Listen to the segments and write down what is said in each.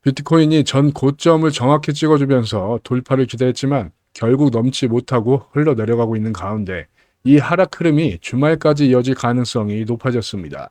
비트코인이 전 고점을 정확히 찍어주면서 돌파를 기대했지만 결국 넘지 못하고 흘러내려가고 있는 가운데 이 하락 흐름이 주말까지 이어질 가능성이 높아졌습니다.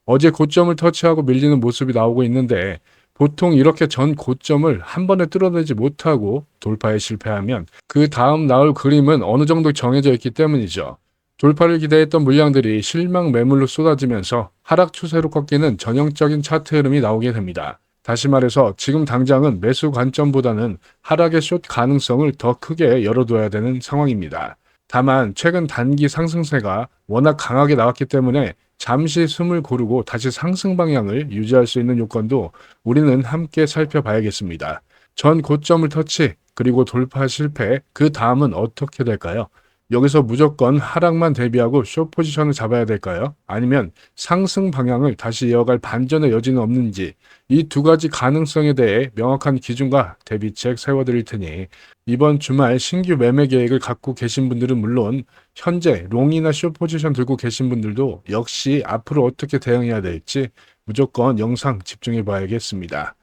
어제 고점을 터치하고 밀리는 모습이 나오고 있는데 보통 이렇게 전 고점을 한 번에 뚫어내지 못하고 돌파에 실패하면 그 다음 나올 그림은 어느 정도 정해져 있기 때문이죠. 돌파를 기대했던 물량들이 실망 매물로 쏟아지면서 하락 추세로 꺾이는 전형적인 차트 흐름이 나오게 됩니다. 다시 말해서 지금 당장은 매수 관점보다는 하락의 숏 가능성을 더 크게 열어둬야 되는 상황입니다. 다만 최근 단기 상승세가 워낙 강하게 나왔기 때문에 잠시 숨을 고르고 다시 상승 방향을 유지할 수 있는 요건도 우리는 함께 살펴봐야겠습니다. 전 고점을 터치, 그리고 돌파 실패, 그 다음은 어떻게 될까요? 여기서 무조건 하락만 대비하고 숏 포지션을 잡아야 될까요? 아니면 상승 방향을 다시 이어갈 반전의 여지는 없는지, 이 두 가지 가능성에 대해 명확한 기준과 대비책 세워드릴 테니 이번 주말 신규 매매 계획을 갖고 계신 분들은 물론 현재 롱이나 숏 포지션 들고 계신 분들도 역시 앞으로 어떻게 대응해야 될지 무조건 영상 집중해 봐야겠습니다.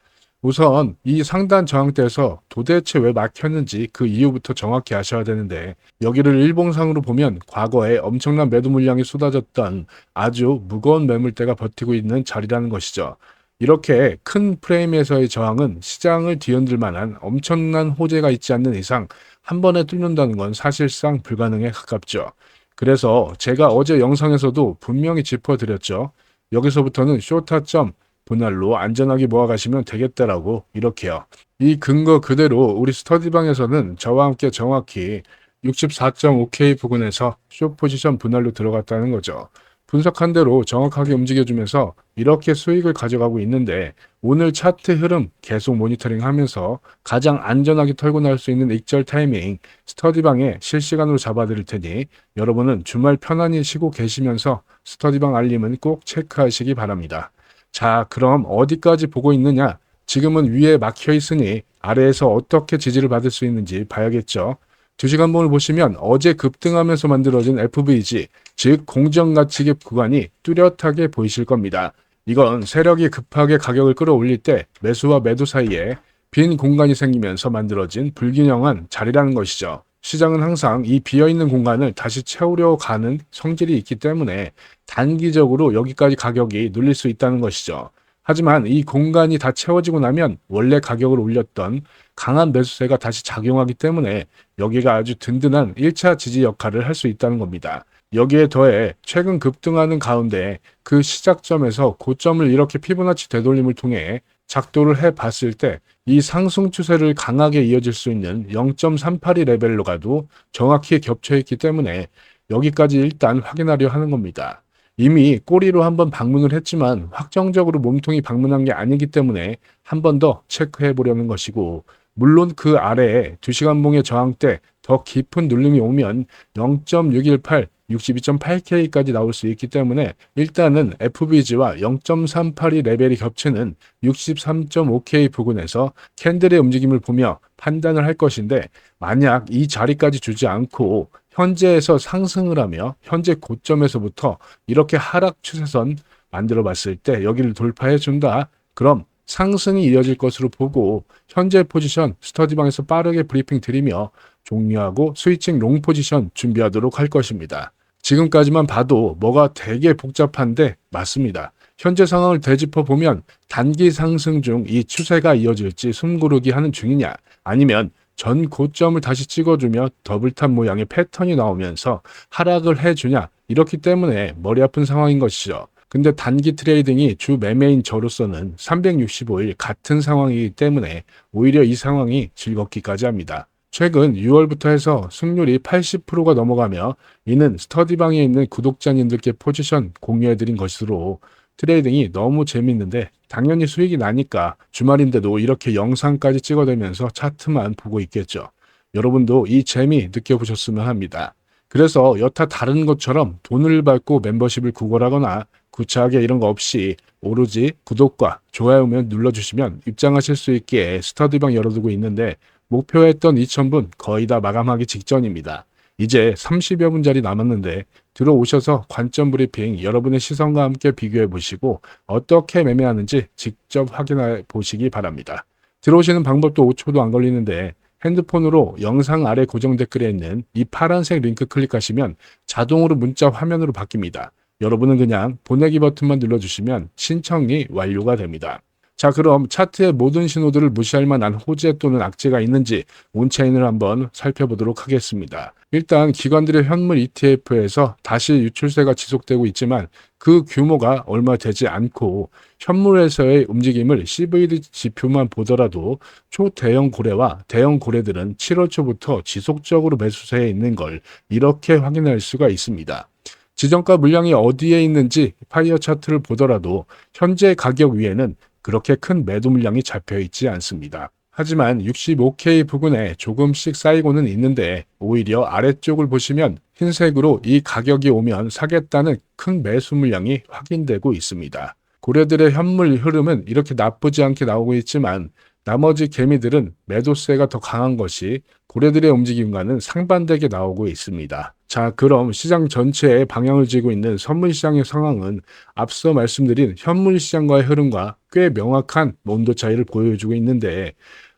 우선 이 상단 저항대에서 도대체 왜 막혔는지 그 이유부터 정확히 아셔야 되는데, 여기를 일봉상으로 보면 과거에 엄청난 매도 물량이 쏟아졌던 아주 무거운 매물대가 버티고 있는 자리라는 것이죠. 이렇게 큰 프레임에서의 저항은 시장을 뒤흔들 만한 엄청난 호재가 있지 않는 이상 한 번에 뚫는다는 건 사실상 불가능에 가깝죠. 그래서 제가 어제 영상에서도 분명히 짚어드렸죠. 여기서부터는 쇼타점 분할로 안전하게 모아가시면 되겠다라고, 이렇게요. 이 근거 그대로 우리 스터디방에서는 저와 함께 정확히 64.5K 부근에서 숏 포지션 분할로 들어갔다는 거죠. 분석한 대로 정확하게 움직여주면서 이렇게 수익을 가져가고 있는데, 오늘 차트 흐름 계속 모니터링 하면서 가장 안전하게 털고 날 수 있는 익절 타이밍 스터디방에 실시간으로 잡아드릴 테니 여러분은 주말 편안히 쉬고 계시면서 스터디방 알림은 꼭 체크하시기 바랍니다. 자, 그럼 어디까지 보고 있느냐? 지금은 위에 막혀 있으니 아래에서 어떻게 지지를 받을 수 있는지 봐야겠죠. 2시간봉을 보시면 어제 급등하면서 만들어진 FVG, 즉 공정가치 갭 구간이 뚜렷하게 보이실 겁니다. 이건 세력이 급하게 가격을 끌어올릴 때 매수와 매도 사이에 빈 공간이 생기면서 만들어진 불균형한 자리라는 것이죠. 시장은 항상 이 비어있는 공간을 다시 채우려 가는 성질이 있기 때문에 단기적으로 여기까지 가격이 눌릴 수 있다는 것이죠. 하지만 이 공간이 다 채워지고 나면 원래 가격을 올렸던 강한 매수세가 다시 작용하기 때문에 여기가 아주 든든한 1차 지지 역할을 할 수 있다는 겁니다. 여기에 더해 최근 급등하는 가운데 그 시작점에서 고점을 이렇게 피보나치 되돌림을 통해 작도를 해 봤을 때 이 상승 추세를 강하게 이어질 수 있는 0.382 레벨로 가도 정확히 겹쳐 있기 때문에 여기까지 일단 확인하려 하는 겁니다. 이미 꼬리로 한번 방문을 했지만 확정적으로 몸통이 방문한 게 아니기 때문에 한 번 더 체크해 보려는 것이고, 물론 그 아래에 2시간봉의 저항대 더 깊은 눌림이 오면 0.618, 62.8K까지 나올 수 있기 때문에 일단은 FBG와 0.382 레벨이 겹치는 63.5K 부근에서 캔들의 움직임을 보며 판단을 할 것인데, 만약 이 자리까지 주지 않고 현재에서 상승을 하며 현재 고점에서부터 이렇게 하락 추세선 만들어 봤을 때 여기를 돌파해 준다. 그럼 상승이 이어질 것으로 보고 현재 포지션 스터디방에서 빠르게 브리핑 드리며 종료하고 스위칭 롱 포지션 준비하도록 할 것입니다. 지금까지만 봐도 뭐가 되게 복잡한데 맞습니다. 현재 상황을 되짚어 보면 단기 상승 중 이 추세가 이어질지 숨고르기 하는 중이냐, 아니면 전 고점을 다시 찍어주며 더블탑 모양의 패턴이 나오면서 하락을 해주냐, 이렇기 때문에 머리 아픈 상황인 것이죠. 근데 단기 트레이딩이 주 매매인 저로서는 365일 같은 상황이기 때문에 오히려 이 상황이 즐겁기까지 합니다. 최근 6월부터 해서 승률이 80%가 넘어가며 이는 스터디방에 있는 구독자님들께 포지션 공유해드린 것으로 트레이딩이 너무 재밌는데 당연히 수익이 나니까 주말인데도 이렇게 영상까지 찍어대면서 차트만 보고 있겠죠. 여러분도 이 재미 느껴보셨으면 합니다. 그래서 여타 다른 것처럼 돈을 받고 멤버십을 구걸하거나 구차하게 이런 거 없이 오로지 구독과 좋아요만 눌러주시면 입장하실 수 있게 스터디방 열어두고 있는데, 목표했던 2,000분 거의 다 마감하기 직전입니다. 이제 30여 분짜리 남았는데 들어오셔서 관점 브리핑 여러분의 시선과 함께 비교해 보시고 어떻게 매매하는지 직접 확인해 보시기 바랍니다. 들어오시는 방법도 5초도 안 걸리는데 핸드폰으로 영상 아래 고정 댓글에 있는 이 파란색 링크 클릭하시면 자동으로 문자 화면으로 바뀝니다. 여러분은 그냥 보내기 버튼만 눌러주시면 신청이 완료가 됩니다. 자, 그럼 차트의 모든 신호들을 무시할 만한 호재 또는 악재가 있는지 온체인을 한번 살펴보도록 하겠습니다. 일단 기관들의 현물 ETF에서 다시 유출세가 지속되고 있지만 그 규모가 얼마 되지 않고 현물에서의 움직임을 CVD 지표만 보더라도 초대형 고래와 대형 고래들은 7월 초부터 지속적으로 매수세에 있는 걸 이렇게 확인할 수가 있습니다. 지정가 물량이 어디에 있는지 파이어 차트를 보더라도 현재 가격 위에는 그렇게 큰 매도 물량이 잡혀 있지 않습니다. 하지만 65K 부근에 조금씩 쌓이고는 있는데 오히려 아래쪽을 보시면 흰색으로 이 가격이 오면 사겠다는 큰 매수 물량이 확인되고 있습니다. 고래들의 현물 흐름은 이렇게 나쁘지 않게 나오고 있지만 나머지 개미들은 매도세가 더 강한 것이 고래들의 움직임과는 상반되게 나오고 있습니다. 자, 그럼 시장 전체에 방향을 쥐고 있는 선물시장의 상황은 앞서 말씀드린 현물시장과의 흐름과 꽤 명확한 온도 차이를 보여주고 있는데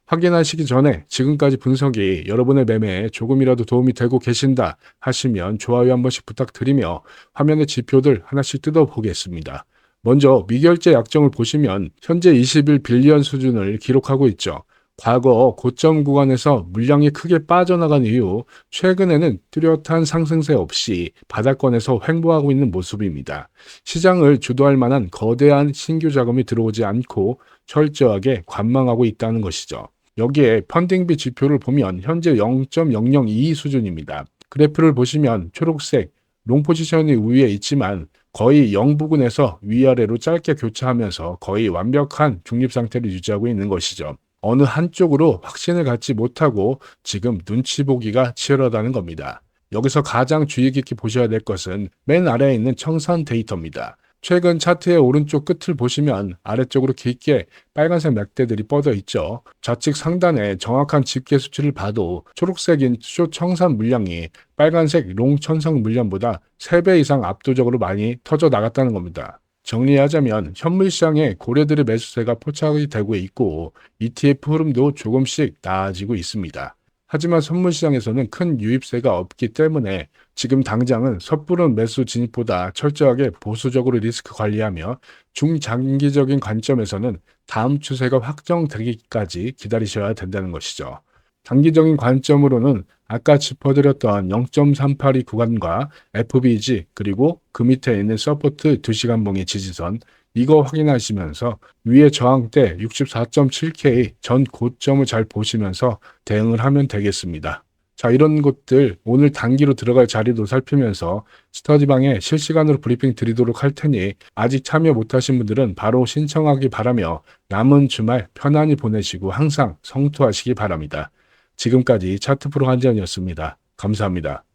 확인하시기 전에 지금까지 분석이 여러분의 매매에 조금이라도 도움이 되고 계신다 하시면 좋아요 한 번씩 부탁드리며 화면의 지표들 하나씩 뜯어보겠습니다. 먼저 미결제 약정을 보시면 현재 20일 빌리언 수준을 기록하고 있죠. 과거 고점 구간에서 물량이 크게 빠져나간 이후 최근에는 뚜렷한 상승세 없이 바닥권에서 횡보하고 있는 모습입니다. 시장을 주도할 만한 거대한 신규 자금이 들어오지 않고 철저하게 관망하고 있다는 것이죠. 여기에 펀딩비 지표를 보면 현재 0.0022 수준입니다. 그래프를 보시면 초록색 롱 포지션이 우위에 있지만 거의 0 부근에서 위아래로 짧게 교차하면서 거의 완벽한 중립 상태를 유지하고 있는 것이죠. 어느 한쪽으로 확신을 갖지 못하고 지금 눈치 보기가 치열하다는 겁니다. 여기서 가장 주의 깊게 보셔야 될 것은 맨 아래에 있는 청산 데이터입니다. 최근 차트의 오른쪽 끝을 보시면 아래쪽으로 깊게 빨간색 맥대들이 뻗어 있죠. 좌측 상단에 정확한 집계 수치를 봐도 초록색인 숏 청산 물량이 빨간색 롱 천성 물량보다 3배 이상 압도적으로 많이 터져 나갔다는 겁니다. 정리하자면 현물시장에 고래들의 매수세가 포착이 되고 있고 ETF 흐름도 조금씩 나아지고 있습니다. 하지만 선물시장에서는 큰 유입세가 없기 때문에 지금 당장은 섣부른 매수 진입보다 철저하게 보수적으로 리스크 관리하며 중장기적인 관점에서는 다음 추세가 확정되기까지 기다리셔야 된다는 것이죠. 단기적인 관점으로는 아까 짚어드렸던 0.382 구간과 FBG 그리고 그 밑에 있는 서포트 2시간 봉의 지지선 이거 확인하시면서 위에 저항대 64.7K 전 고점을 잘 보시면서 대응을 하면 되겠습니다. 자, 이런 것들 오늘 단기로 들어갈 자리도 살피면서 스터디방에 실시간으로 브리핑 드리도록 할 테니 아직 참여 못하신 분들은 바로 신청하기 바라며 남은 주말 편안히 보내시고 항상 성투하시기 바랍니다. 지금까지 차트프로 한지연이었습니다. 감사합니다.